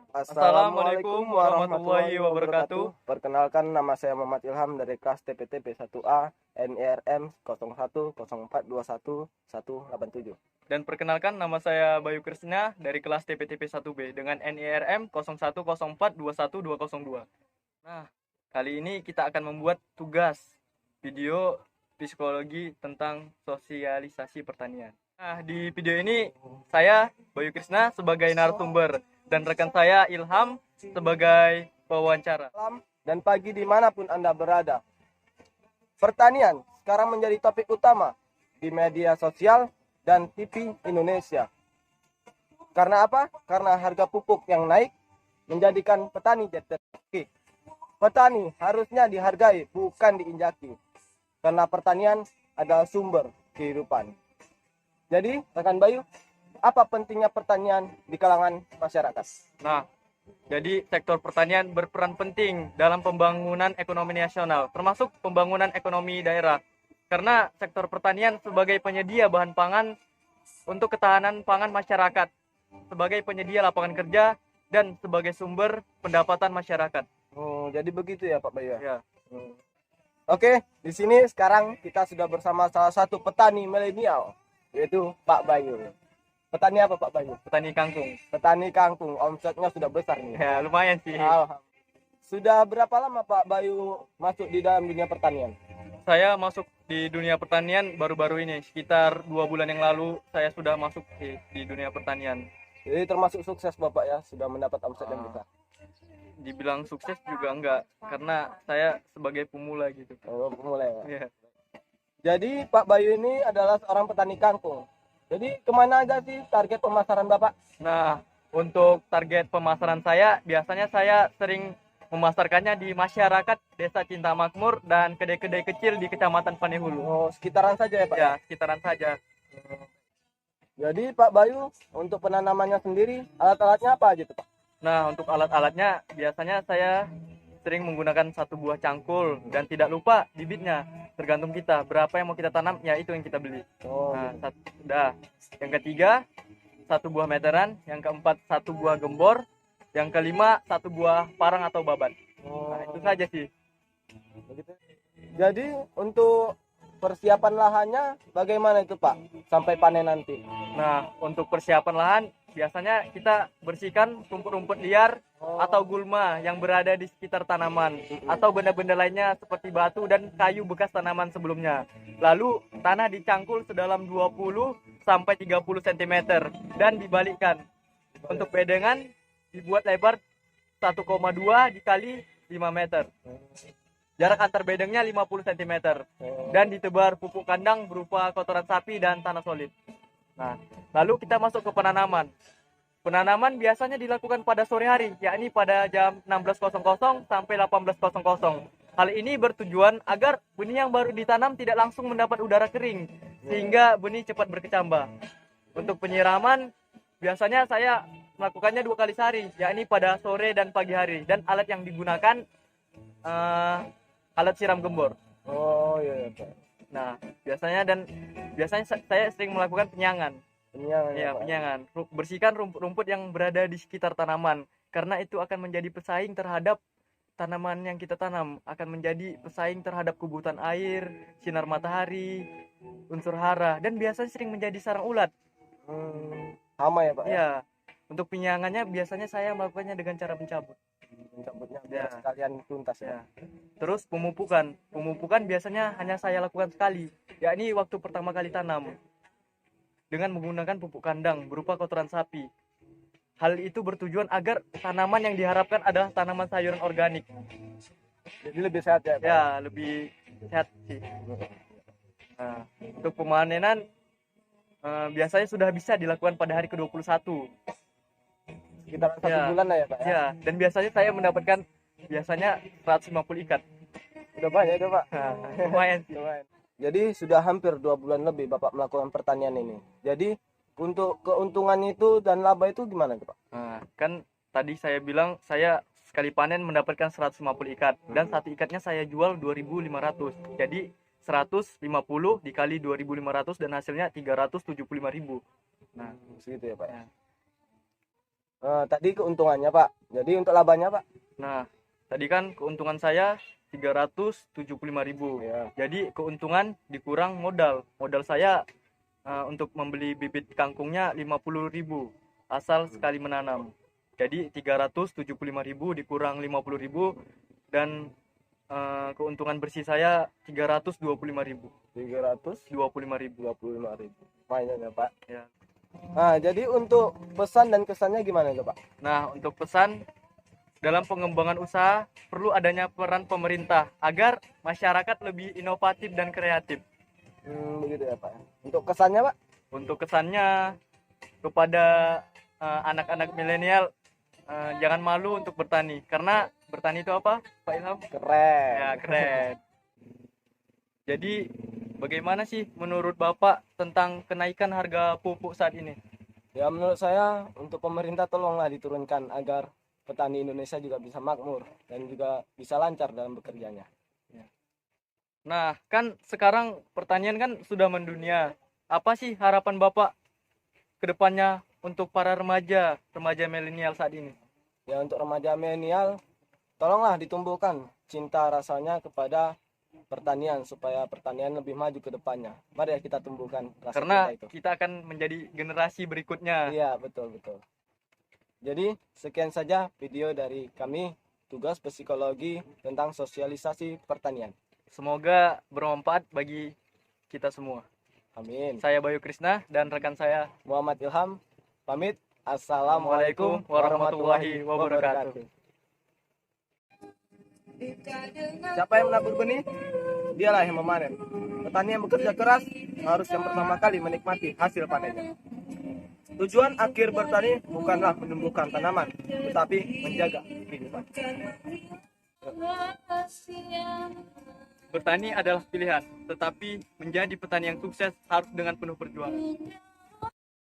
Assalamualaikum warahmatullahi wabarakatuh. Perkenalkan, nama saya Muhammad Ilham dari kelas TPTP 1A NIRM 0114211187. Dan perkenalkan, nama saya Bayu Krisna dari kelas TPTP 1B dengan NIRM 0104212202. Nah, kali ini kita akan membuat tugas video psikologi tentang sosialisasi pertanian. Nah, di video ini saya Bayu Krisna sebagai narasumber dan rekan saya Ilham sebagai pewawancara. Malam dan pagi dimanapun Anda berada. Pertanian sekarang menjadi topik utama di media sosial dan TV Indonesia. Karena apa? Karena harga pupuk yang naik menjadikan petani tertekan. Petani harusnya dihargai, bukan diinjaki. Karena pertanian adalah sumber kehidupan. Jadi, rekan Bayu, apa pentingnya pertanian di kalangan masyarakat? Nah, jadi sektor pertanian berperan penting dalam pembangunan ekonomi nasional, termasuk pembangunan ekonomi daerah. Karena sektor pertanian sebagai penyedia bahan pangan untuk ketahanan pangan masyarakat, sebagai penyedia lapangan kerja, dan sebagai sumber pendapatan masyarakat. Jadi begitu ya Pak Bayu. Ya. Oke, di sini sekarang kita sudah bersama salah satu petani milenial, yaitu Pak Bayu. Petani apa Pak Bayu? Petani kangkung. Petani kangkung, omsetnya sudah besar nih. Ya, lumayan sih. Sudah berapa lama Pak Bayu masuk di dalam dunia pertanian? Saya masuk di dunia pertanian baru-baru ini, sekitar 2 bulan yang lalu saya sudah masuk di dunia pertanian. Jadi termasuk sukses Bapak ya, sudah mendapat omset yang besar. Dibilang sukses juga enggak, karena saya sebagai pemula gitu. Pemula ya. Ya. Jadi Pak Bayu ini adalah seorang petani kangkung. Jadi kemana aja sih target pemasaran Bapak? Nah, untuk target pemasaran saya, biasanya saya sering memasarkannya di masyarakat Desa Cinta Makmur dan kedai-kedai kecil di Kecamatan Panehulu. Sekitaran saja ya Pak? Ya, sekitaran saja. Jadi Pak Bayu, untuk penanamannya sendiri, alat-alatnya apa aja tuh Pak? Nah, untuk alat-alatnya biasanya saya sering menggunakan 1 buah cangkul dan tidak lupa bibitnya. Tergantung kita berapa yang mau kita tanam, ya itu yang kita beli. Nah, sudah. Yang ketiga, 1 buah meteran. Yang keempat, 1 buah gembor. Yang kelima, 1 buah parang atau babat. Nah, itu saja sih. Jadi untuk persiapan lahannya bagaimana itu Pak sampai panen nanti? Nah, untuk persiapan lahan biasanya kita bersihkan rumput-rumput liar atau gulma yang berada di sekitar tanaman atau benda-benda lainnya seperti batu dan kayu bekas tanaman sebelumnya. Lalu tanah dicangkul sedalam 20 sampai 30 cm dan dibalikkan. Untuk bedengan dibuat lebar 1,2 dikali 5 meter. Jarak antar bedengnya 50 cm dan ditebar pupuk kandang berupa kotoran sapi dan tanah solid. Nah, lalu kita masuk ke penanaman. Penanaman biasanya dilakukan pada sore hari, yakni pada jam 16.00 sampai 18.00. Hal ini bertujuan agar benih yang baru ditanam tidak langsung mendapat udara kering, sehingga benih cepat berkecambah. Untuk penyiraman, biasanya saya melakukannya 2 kali sehari, yakni pada sore dan pagi hari. Dan alat yang digunakan alat siram gembor. Iya Pak. Nah, biasanya saya sering melakukan penyangan. Penyangan. Bersihkan rumput-rumput yang berada di sekitar tanaman, karena itu akan menjadi pesaing terhadap tanaman yang kita tanam, akan menjadi pesaing terhadap kebutuhan air, sinar matahari, unsur hara, dan biasanya sering menjadi sarang ulat. Hama ya Pak? Ya. Untuk penyangannya biasanya saya melakukannya dengan cara mencabutnya biar sekalian tuntas ya. Terus pemupukan biasanya hanya saya lakukan sekali, yakni waktu pertama kali tanam dengan menggunakan pupuk kandang berupa kotoran sapi. Hal itu bertujuan agar tanaman yang diharapkan adalah tanaman sayuran organik. Jadi lebih sehat ya Pak? Ya, lebih sehat sih. Nah, untuk pemanenan biasanya sudah bisa dilakukan pada hari ke-21. Sekitar 1 bulan lah ya Pak? Ya, dan biasanya saya mendapatkan 150 ikat. Udah banyak itu Pak? Lumayan sih. Jadi sudah hampir 2 bulan lebih Bapak melakukan pertanian ini. Jadi untuk keuntungan itu dan laba itu gimana tuh Pak? Nah, kan tadi saya bilang saya sekali panen mendapatkan 150 ikat dan 1 ikatnya saya jual 2.500. Jadi 150 dikali 2.500 dan hasilnya 375.000. Nah, segitu ya Pak. Ya. Tadi keuntungannya Pak. Jadi untuk labanya Pak? Nah, tadi kan keuntungan saya 375.000. Ya. Jadi keuntungan dikurang modal. Modal saya untuk membeli bibit kangkungnya 50.000 asal sekali menanam. Jadi 375.000 dikurang 50.000 dan keuntungan bersih saya 325.000. 325.000. Lumayan ya Pak. Ya. Nah, jadi untuk pesan dan kesannya gimana tuh Pak? Nah, untuk pesan dalam pengembangan usaha perlu adanya peran pemerintah agar masyarakat lebih inovatif dan kreatif. Begitu ya Pak. Untuk kesannya Pak? Untuk kesannya kepada anak-anak milenial, jangan malu untuk bertani karena bertani itu apa, Pak Ilham? Keren. Ya, keren. Jadi bagaimana sih menurut Bapak tentang kenaikan harga pupuk saat ini? Ya menurut saya untuk pemerintah tolonglah diturunkan agar petani Indonesia juga bisa makmur dan juga bisa lancar dalam bekerjanya. Nah, kan sekarang pertanian kan sudah mendunia. Apa sih harapan Bapak ke depannya untuk para remaja milenial saat ini? Ya untuk remaja milenial, tolonglah ditumbuhkan cinta rasanya kepada pertanian supaya pertanian lebih maju ke depannya. Mari ya kita tumbuhkan rasa Karena cinta itu. kita akan menjadi generasi berikutnya. Iya, betul. Jadi, sekian saja video dari kami, tugas psikologi tentang sosialisasi pertanian. Semoga bermanfaat bagi kita semua. Amin. Saya Bayu Krisna dan rekan saya Muhammad Ilham, pamit. Assalamualaikum warahmatullahi wabarakatuh. Siapa yang menabur benih? Dialah yang memanen. Petani yang bekerja keras harus yang pertama kali menikmati hasil panennya. Tujuan akhir bertani bukanlah menumbuhkan tanaman, tetapi menjaga kehidupan. bertani adalah pilihan, tetapi menjadi petani yang sukses harus dengan penuh perjuangan.